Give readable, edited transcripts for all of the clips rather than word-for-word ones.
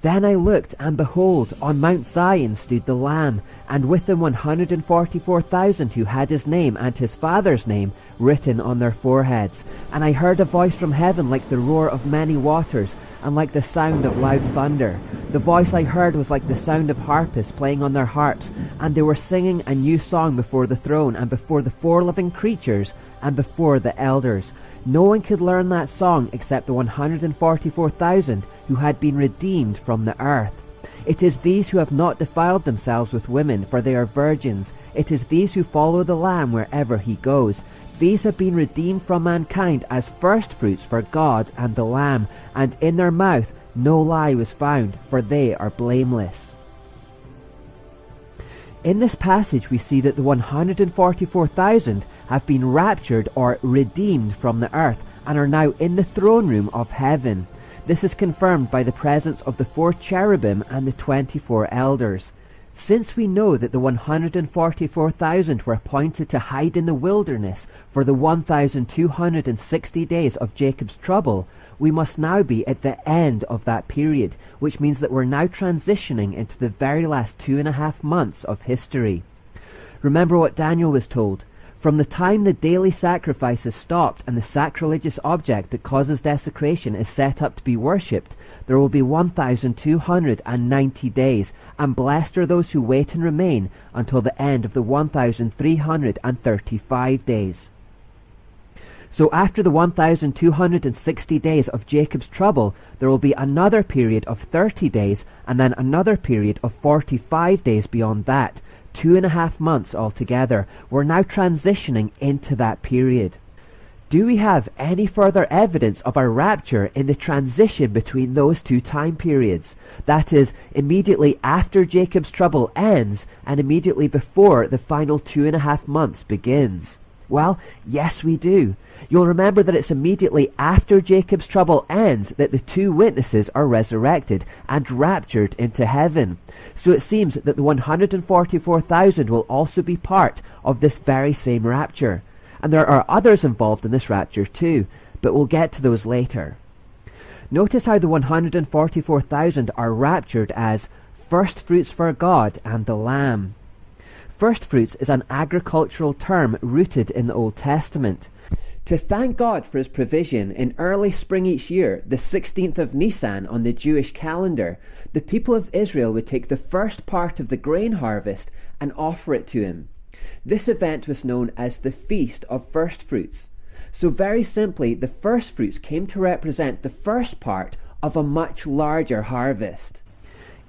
Then I looked, and behold, on Mount Zion stood the Lamb, and with him 144,000 who had his name and his Father's name written on their foreheads. And I heard a voice from heaven like the roar of many waters, and like the sound of loud thunder. The voice I heard was like the sound of harpists playing on their harps, and they were singing a new song before the throne, and before the 4 living creatures, and before the elders. No one could learn that song except the 144,000 who had been redeemed from the earth. It is these who have not defiled themselves with women, for they are virgins. It is these who follow the Lamb wherever he goes. These have been redeemed from mankind as firstfruits for God and the Lamb, and in their mouth no lie was found, for they are blameless. In this passage we see that the 144,000 have been raptured or redeemed from the earth and are now in the throne room of heaven. This is confirmed by the presence of the 4 cherubim and the 24 elders. Since we know that the 144,000 were appointed to hide in the wilderness for the 1,260 days of Jacob's trouble, we must now be at the end of that period, which means that we're now transitioning into the very last 2.5 months of history. Remember what Daniel was told. From the time the daily sacrifice is stopped and the sacrilegious object that causes desecration is set up to be worshipped, there will be 1,290 days, and blessed are those who wait and remain until the end of the 1,335 days. So after the 1,260 days of Jacob's trouble, there will be another period of 30 days, and then another period of 45 days beyond that. 2.5 months altogether. We're now transitioning into that period. Do we have any further evidence of a rapture in the transition between those 2 time periods? That is, immediately after Jacob's trouble ends and immediately before the final 2.5 months begins? Well, yes we do. You'll remember that it's immediately after Jacob's trouble ends that the 2 witnesses are resurrected and raptured into heaven. So it seems that the 144,000 will also be part of this very same rapture. And there are others involved in this rapture too, but we'll get to those later. Notice how the 144,000 are raptured as firstfruits for God and the Lamb. Firstfruits is an agricultural term rooted in the Old Testament. To thank God for his provision in early spring each year, the 16th of Nisan on the Jewish calendar, the people of Israel would take the first part of the grain harvest and offer it to him. This event was known as the Feast of Firstfruits. So very simply, the firstfruits came to represent the first part of a much larger harvest.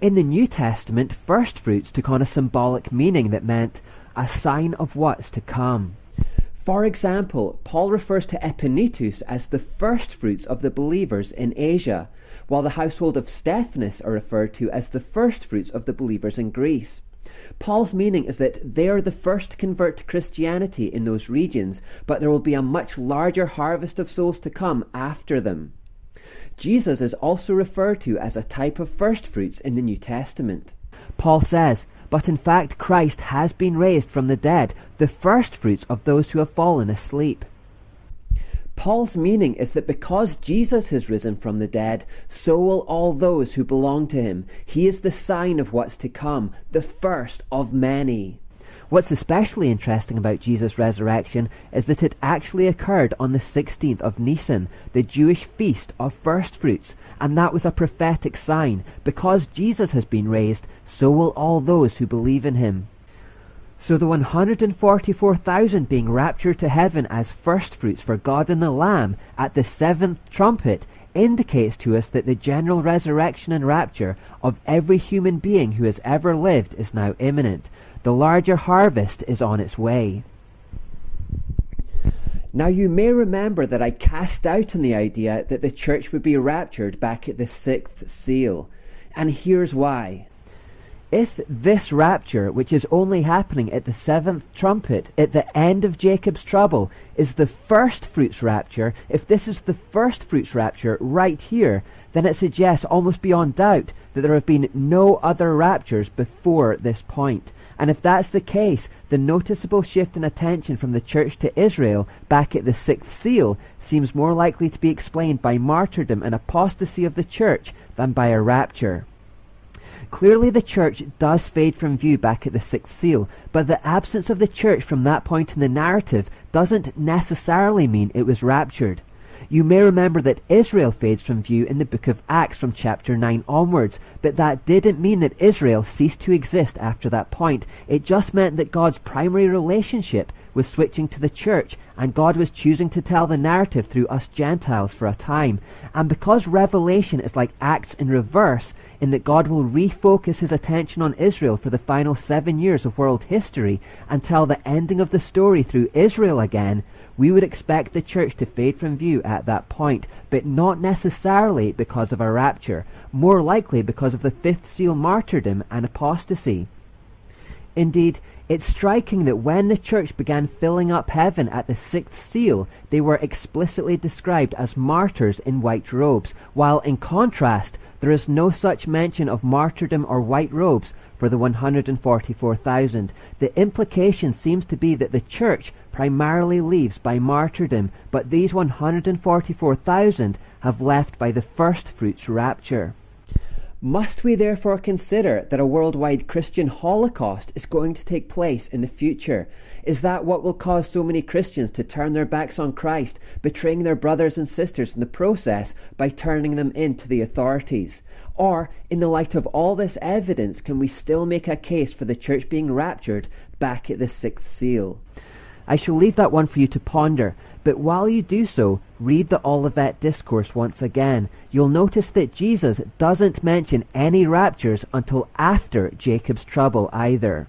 In the New Testament, firstfruits took on a symbolic meaning that meant a sign of what's to come. For example, Paul refers to Epanetus as the firstfruits of the believers in Asia, while the household of Stephanus are referred to as the firstfruits of the believers in Greece. Paul's meaning is that they are the first to convert to Christianity in those regions, but there will be a much larger harvest of souls to come after them. Jesus is also referred to as a type of firstfruits in the New Testament. Paul says, "But in fact Christ has been raised from the dead, the firstfruits of those who have fallen asleep." Paul's meaning is that because Jesus has risen from the dead, so will all those who belong to him. He is the sign of what's to come, the first of many. What's especially interesting about Jesus' resurrection is that it actually occurred on the 16th of Nisan, the Jewish feast of firstfruits, and that was a prophetic sign. Because Jesus has been raised, so will all those who believe in him. So the 144,000 being raptured to heaven as firstfruits for God and the Lamb at the 7th trumpet indicates to us that the general resurrection and rapture of every human being who has ever lived is now imminent. The larger harvest is on its way. Now you may remember that I cast doubt on the idea that the church would be raptured back at the 6th seal. And here's why. If this rapture, which is only happening at the 7th trumpet, at the end of Jacob's trouble, is the first fruits rapture, if this is the first fruits rapture right here, then it suggests almost beyond doubt that there have been no other raptures before this point. And if that's the case, the noticeable shift in attention from the church to Israel back at the 6th seal seems more likely to be explained by martyrdom and apostasy of the church than by a rapture. Clearly the church does fade from view back at the sixth seal, but the absence of the church from that point in the narrative doesn't necessarily mean it was raptured. You may remember that Israel fades from view in the book of Acts from chapter 9 onwards, but that didn't mean that Israel ceased to exist after that point. It just meant that God's primary relationship was switching to the church, and God was choosing to tell the narrative through us Gentiles for a time. And because Revelation is like Acts in reverse, in that God will refocus his attention on Israel for the final 7 years of world history and tell the ending of the story through Israel again, we would expect the church to fade from view at that point, but not necessarily because of a rapture, more likely because of the fifth seal martyrdom and apostasy. Indeed, it's striking that when the church began filling up heaven at the sixth seal, they were explicitly described as martyrs in white robes, while in contrast, there is no such mention of martyrdom or white robes for the 144,000. The implication seems to be that the church primarily leaves by martyrdom, but these 144,000 have left by the firstfruits rapture. Must we therefore consider that a worldwide Christian Holocaust is going to take place in the future? Is that what will cause so many Christians to turn their backs on Christ, betraying their brothers and sisters in the process by turning them in to the authorities? Or, in the light of all this evidence, can we still make a case for the church being raptured back at the sixth seal? I shall leave that one for you to ponder, but while you do so, read the Olivet Discourse once again. You'll notice that Jesus doesn't mention any raptures until after Jacob's trouble either.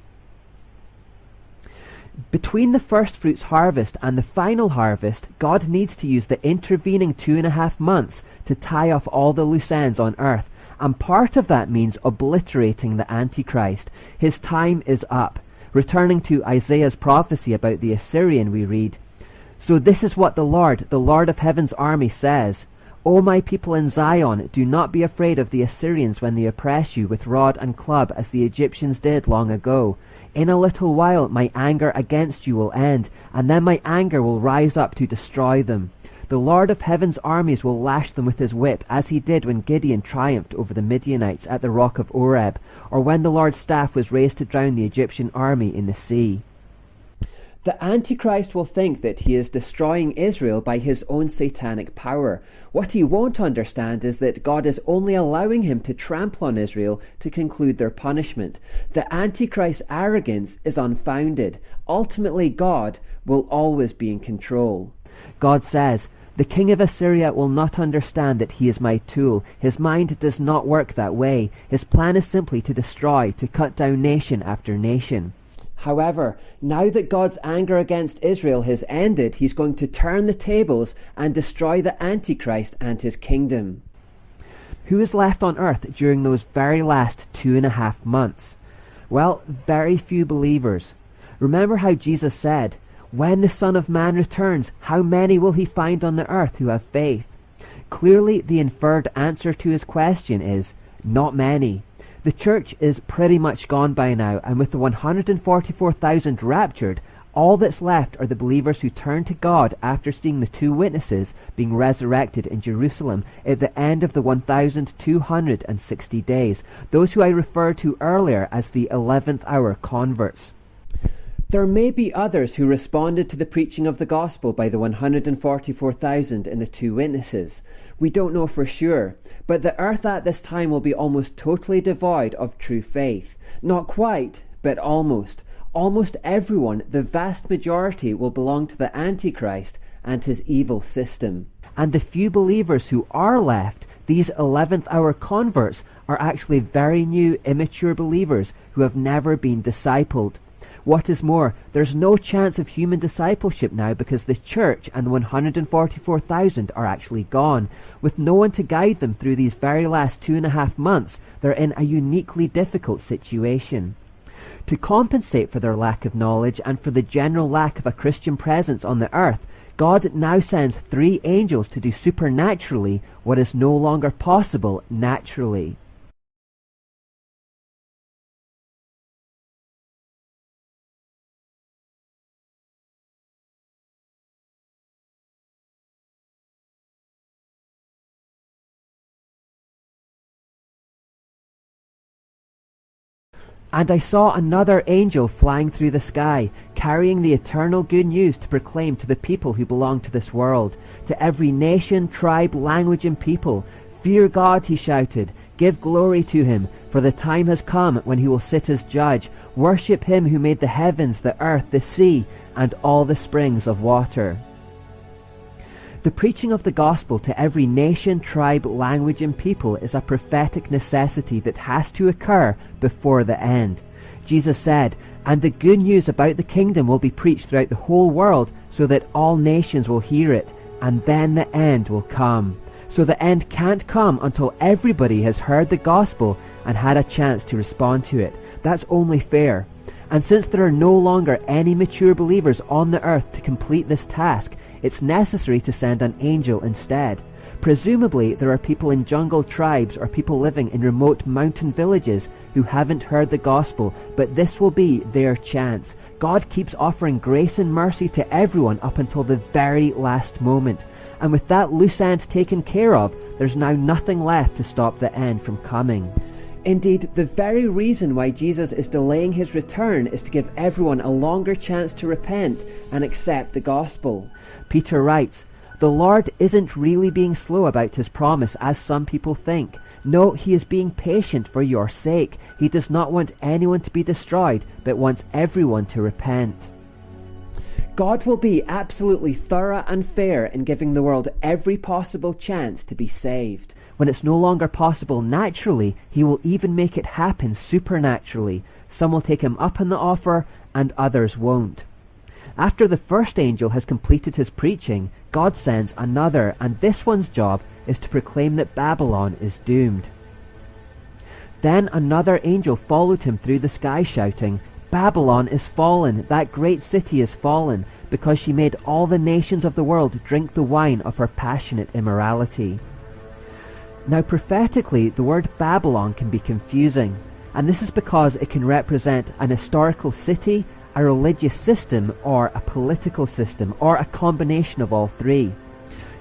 Between the firstfruits harvest and the final harvest, God needs to use the intervening 2.5 months to tie off all the loose ends on earth, and part of that means obliterating the Antichrist. His time is up. Returning to Isaiah's prophecy about the Assyrian, we read, "So this is what the Lord of heaven's army says, O my people in Zion, do not be afraid of the Assyrians when they oppress you with rod and club as the Egyptians did long ago. In a little while my anger against you will end, and then my anger will rise up to destroy them. The Lord of heaven's armies will lash them with his whip, as he did when Gideon triumphed over the Midianites at the rock of Oreb, or when the Lord's staff was raised to drown the Egyptian army in the sea." The Antichrist will think that he is destroying Israel by his own satanic power. What he won't understand is that God is only allowing him to trample on Israel to conclude their punishment. The Antichrist's arrogance is unfounded. Ultimately, God will always be in control. God says, "The king of Assyria will not understand that he is my tool. His mind does not work that way. His plan is simply to destroy, to cut down nation after nation." However, now that God's anger against Israel has ended, he's going to turn the tables and destroy the Antichrist and his kingdom. Who is left on earth during those very last 2.5 months? Well, very few believers. Remember how Jesus said, "When the Son of Man returns, how many will he find on the earth who have faith?" Clearly, the inferred answer to his question is, not many. The church is pretty much gone by now, and with the 144,000 raptured, all that's left are the believers who turn to God after seeing the two witnesses being resurrected in Jerusalem at the end of the 1,260 days, those who I referred to earlier as the 11th hour converts. There may be others who responded to the preaching of the gospel by the 144,000 in the two witnesses. We don't know for sure, but the earth at this time will be almost totally devoid of true faith. Not quite, but almost. Almost everyone, the vast majority, will belong to the Antichrist and his evil system. And the few believers who are left, these 11th hour converts, are actually very new, immature believers who have never been discipled. What is more, there's no chance of human discipleship now because the church and the 144,000 are actually gone. With no one to guide them through these very last 2.5 months, they're in a uniquely difficult situation. To compensate for their lack of knowledge and for the general lack of a Christian presence on the earth, God now sends 3 angels to do supernaturally what is no longer possible naturally. And I saw another angel flying through the sky, carrying the eternal good news to proclaim to the people who belong to this world, to every nation, tribe, language, and people. Fear God, he shouted. Give glory to him, for the time has come when he will sit as judge. Worship him who made the heavens, the earth, the sea, and all the springs of water. The preaching of the gospel to every nation, tribe, language, and people is a prophetic necessity that has to occur before the end. Jesus said, "And the good news about the kingdom will be preached throughout the whole world, so that all nations will hear it, and then the end will come." So the end can't come until everybody has heard the gospel and had a chance to respond to it. That's only fair. And since there are no longer any mature believers on the earth to complete this task, it's necessary to send an angel instead. Presumably, there are people in jungle tribes or people living in remote mountain villages who haven't heard the gospel, but this will be their chance. God keeps offering grace and mercy to everyone up until the very last moment. And with that loose end taken care of, there's now nothing left to stop the end from coming. Indeed, the very reason why Jesus is delaying his return is to give everyone a longer chance to repent and accept the gospel. Peter writes, "The Lord isn't really being slow about his promise, as some people think. No, he is being patient for your sake. He does not want anyone to be destroyed, but wants everyone to repent." God will be absolutely thorough and fair in giving the world every possible chance to be saved. When it's no longer possible naturally, he will even make it happen supernaturally. Some will take him up on the offer, and others won't. After the first angel has completed his preaching, God sends another, and this one's job is to proclaim that Babylon is doomed. Then another angel followed him through the sky, shouting, "Babylon is fallen, that great city is fallen, because she made all the nations of the world drink the wine of her passionate immorality." Now prophetically, the word Babylon can be confusing, and this is because it can represent an historical city, a religious system, or a political system, or a combination of all three.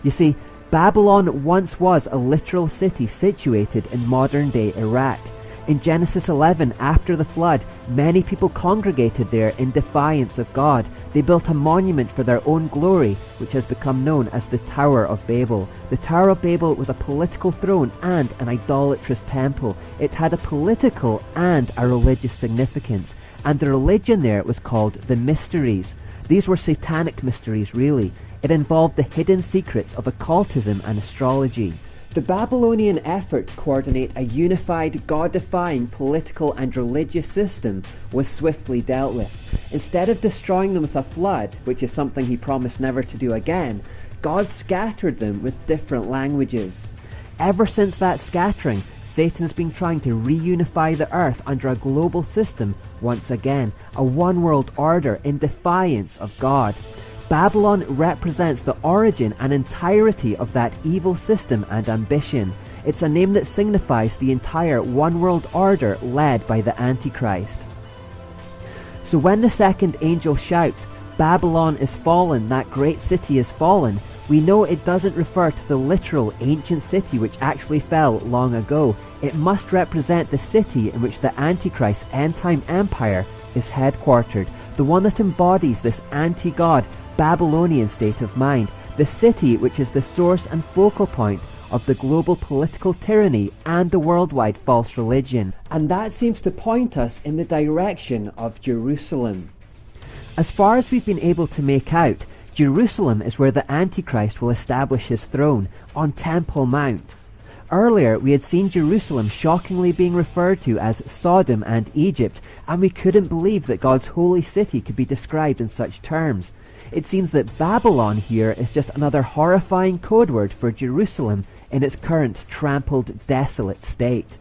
You see, Babylon once was a literal city situated in modern-day Iraq. In Genesis 11, after the flood, many people congregated there in defiance of God. They built a monument for their own glory, which has become known as the Tower of Babel. The Tower of Babel was a political throne and an idolatrous temple. It had a political and a religious significance, and the religion there was called the Mysteries. These were satanic mysteries, really. It involved the hidden secrets of occultism and astrology. The Babylonian effort to coordinate a unified, God-defying political and religious system was swiftly dealt with. Instead of destroying them with a flood, which is something he promised never to do again, God scattered them with different languages. Ever since that scattering, Satan has been trying to reunify the earth under a global system once again, a one-world order in defiance of God. Babylon represents the origin and entirety of that evil system and ambition. It's a name that signifies the entire one-world order led by the Antichrist. So when the second angel shouts, "Babylon is fallen, that great city is fallen," we know it doesn't refer to the literal ancient city which actually fell long ago. It must represent the city in which the Antichrist's end-time empire is headquartered, the one that embodies this anti-God Babylonian state of mind, the city which is the source and focal point of the global political tyranny and the worldwide false religion. And that seems to point us in the direction of Jerusalem. As far as we've been able to make out, Jerusalem is where the Antichrist will establish his throne, on Temple Mount. Earlier, we had seen Jerusalem shockingly being referred to as Sodom and Egypt, and we couldn't believe that God's holy city could be described in such terms. It seems that Babylon here is just another horrifying code word for Jerusalem in its current trampled, desolate state.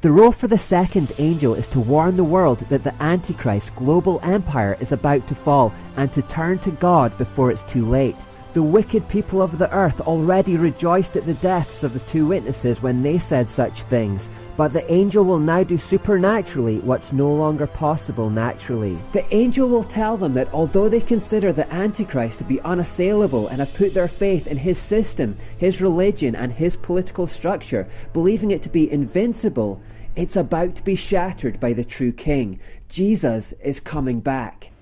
The role for the second angel is to warn the world that the Antichrist's global empire is about to fall and to turn to God before it's too late. The wicked people of the earth already rejoiced at the deaths of the two witnesses when they said such things, but the angel will now do supernaturally what's no longer possible naturally. The angel will tell them that although they consider the Antichrist to be unassailable and have put their faith in his system, his religion and his political structure, believing it to be invincible, It's about to be shattered by the true king. Jesus is coming back.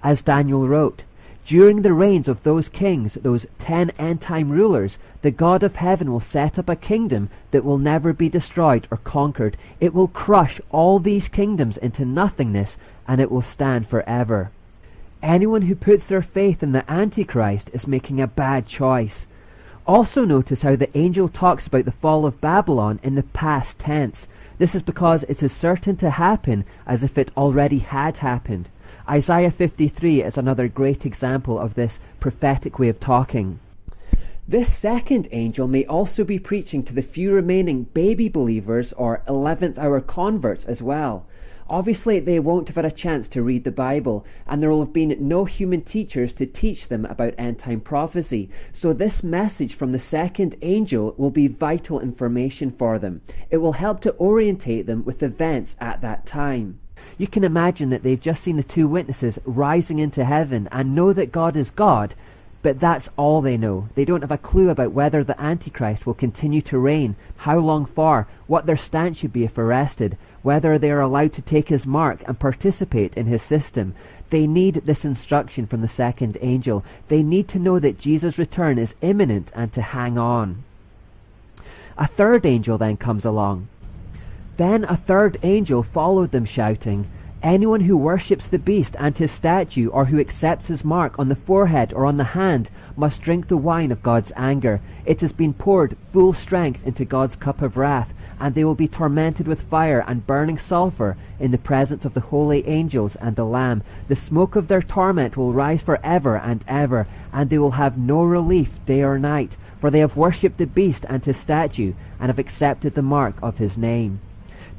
As Daniel wrote, during the reigns of those kings, those 10 end-time rulers, the God of heaven will set up a kingdom that will never be destroyed or conquered. It will crush all these kingdoms into nothingness, and it will stand forever. Anyone who puts their faith in the Antichrist is making a bad choice. Also notice how the angel talks about the fall of Babylon in the past tense. This is because it is certain to happen as if it already had happened. Isaiah 53 is another great example of this prophetic way of talking. This second angel may also be preaching to the few remaining baby believers or 11th hour converts as well. Obviously, they won't have had a chance to read the Bible, and there will have been no human teachers to teach them about end-time prophecy. So this message from the second angel will be vital information for them. It will help to orientate them with events at that time. You can imagine that they've just seen the two witnesses rising into heaven and know that God is God, but that's all they know. They don't have a clue about whether the Antichrist will continue to reign, how long for, what their stance should be if arrested, whether they are allowed to take his mark and participate in his system. They need this instruction from the second angel. They need to know that Jesus' return is imminent and to hang on. A third angel then comes along. Then a third angel followed them, shouting, "Anyone who worships the beast and his statue, or who accepts his mark on the forehead or on the hand, must drink the wine of God's anger. It has been poured full strength into God's cup of wrath, and they will be tormented with fire and burning sulfur in the presence of the holy angels and the Lamb. The smoke of their torment will rise forever and ever, and they will have no relief day or night, for they have worshipped the beast and his statue, and have accepted the mark of his name."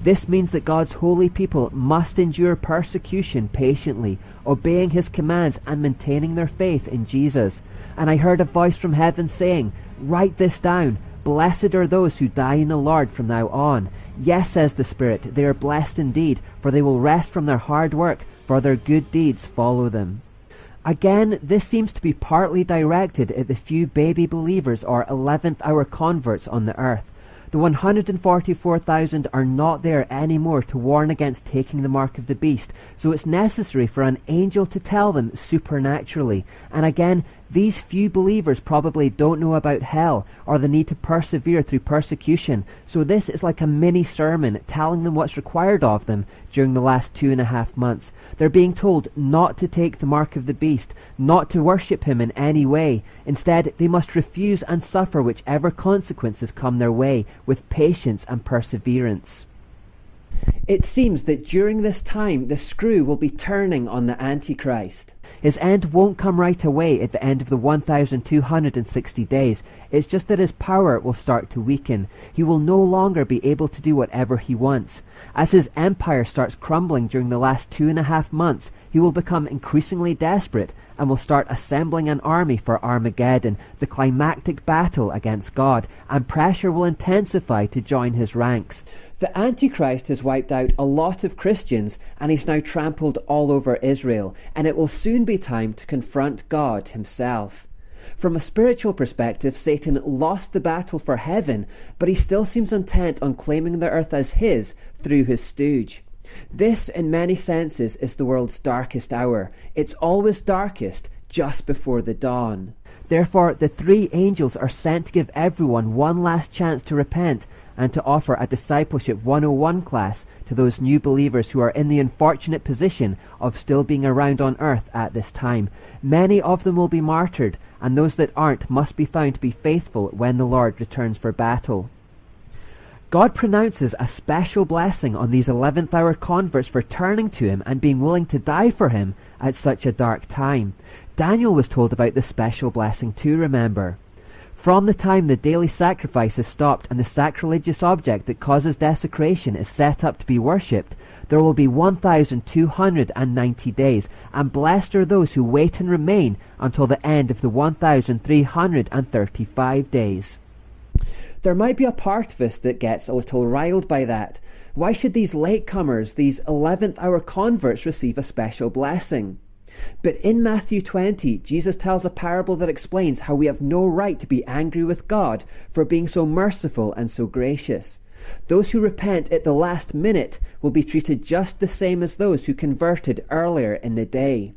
This means that God's holy people must endure persecution patiently, obeying his commands and maintaining their faith in Jesus. And I heard a voice from heaven saying, "Write this down. Blessed are those who die in the Lord from now on. Yes, says the Spirit, they are blessed indeed, for they will rest from their hard work, for their good deeds follow them." Again, this seems to be partly directed at the few baby believers or 11th hour converts on the earth. The 144,000 are not there anymore to warn against taking the mark of the beast, so it's necessary for an angel to tell them supernaturally. And again, these few believers probably don't know about hell or the need to persevere through persecution, so this is like a mini sermon telling them what's required of them during the last 2.5 months. They're being told not to take the mark of the beast, not to worship him in any way. Instead, they must refuse and suffer whichever consequences come their way with patience and perseverance. It seems that during this time the screw will be turning on the Antichrist. His end won't come right away at the end of the 1,260 days. It's just that his power will start to weaken. He will no longer be able to do whatever he wants. As his empire starts crumbling during the last 2.5 months, he will become increasingly desperate and will start assembling an army for Armageddon, the climactic battle against God, and pressure will intensify to join his ranks. The Antichrist has wiped out a lot of Christians, and he's now trampled all over Israel, and it will soon be time to confront God himself. From a spiritual perspective, Satan lost the battle for heaven, but he still seems intent on claiming the earth as his through his stooge. This, in many senses, is the world's darkest hour. It's always darkest just before the dawn. Therefore, the three angels are sent to give everyone one last chance to repent and to offer a Discipleship 101 class to those new believers who are in the unfortunate position of still being around on earth at this time. Many of them will be martyred, and those that aren't must be found to be faithful when the Lord returns for battle. God pronounces a special blessing on these 11th hour converts for turning to him and being willing to die for him at such a dark time. Daniel was told about this special blessing too, remember. From the time the daily sacrifice is stopped and the sacrilegious object that causes desecration is set up to be worshipped, there will be 1,290 days, and blessed are those who wait and remain until the end of the 1,335 days. There might be a part of us that gets a little riled by that. Why should these latecomers, these 11th hour converts, receive a special blessing? But in Matthew 20, Jesus tells a parable that explains how we have no right to be angry with God for being so merciful and so gracious. Those who repent at the last minute will be treated just the same as those who converted earlier in the day.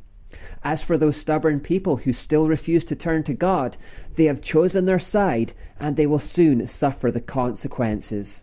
As for those stubborn people who still refuse to turn to God, they have chosen their side and they will soon suffer the consequences.